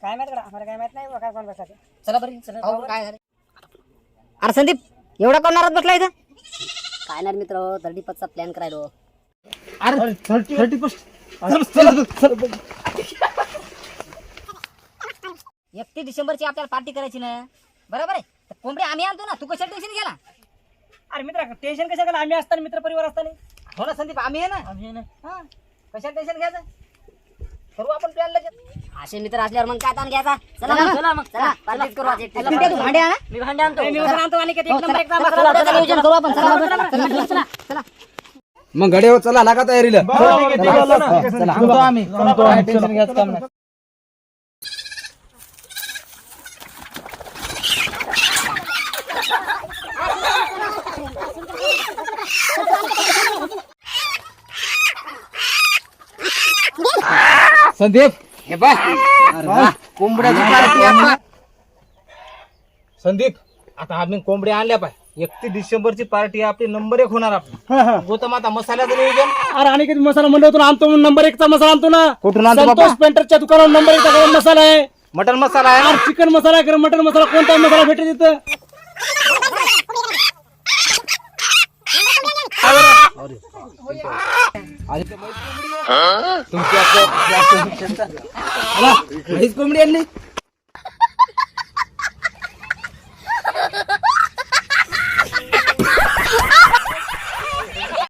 काय माहित आम्हाला काय माहित नाही काय कोण बसला ते. चला बरं चला काय झालं. अरे संदीप एवढा कोण नाराज बसला इथं? काय नाही मित्र 31 चा प्लॅन करायलो. अरे 31 31 डिसेंबरची आपल्याला पार्टी करायची ना, बरोबर आहे. तर कोंबडी आम्ही आणतो ना, तू कशा टेन्शन घ्याला? अरे मित्र टेन्शन कशा केलं आम्ही असताना मित्र परिवार असताना. हो ना संदीप, आम्ही आहे ना. हा कशा टेन्शन घ्यायचं, करू आपण प्लॅन लगेच. असे मित्र असल्यावर मग काय ताण घ्यायचा. चला मग चला पार्टी करू आज. तू भांडे आणा, मी भांडे आणतो. मी वजन आणतो आणि एक नंबर एक चला नियोजन करू आपण. चला चला मग घडे चला लागा तयारीला. थांबतो आम्ही. काय टेन्शन घ्यायचं काम नाही. संदीप हे बघ कोंबड्याची पार्टी आता. संदीप आता आम्ही कोंबड्या आणल्या पाहिजे. 31 डिसेंबरची पार्टी आपली नंबर 1 होणार आपली. गौतम आता मसाल्याचं नियोजन. अरे आणि कधी मसाला मंडळातून आणतो म्हणून नंबर 1 चा मसाला आणतो ना. कुठून आणतो बाबा? संतोष पेंटरच्या दुकानावर नंबर 1 चा गरम मसाला आहे. मटन मसाला आहे ना. चिकन मसाला आहे, मटन मसाला, कोणता मसाला भेटेल तिथं? तुमची कोंबडी आणली.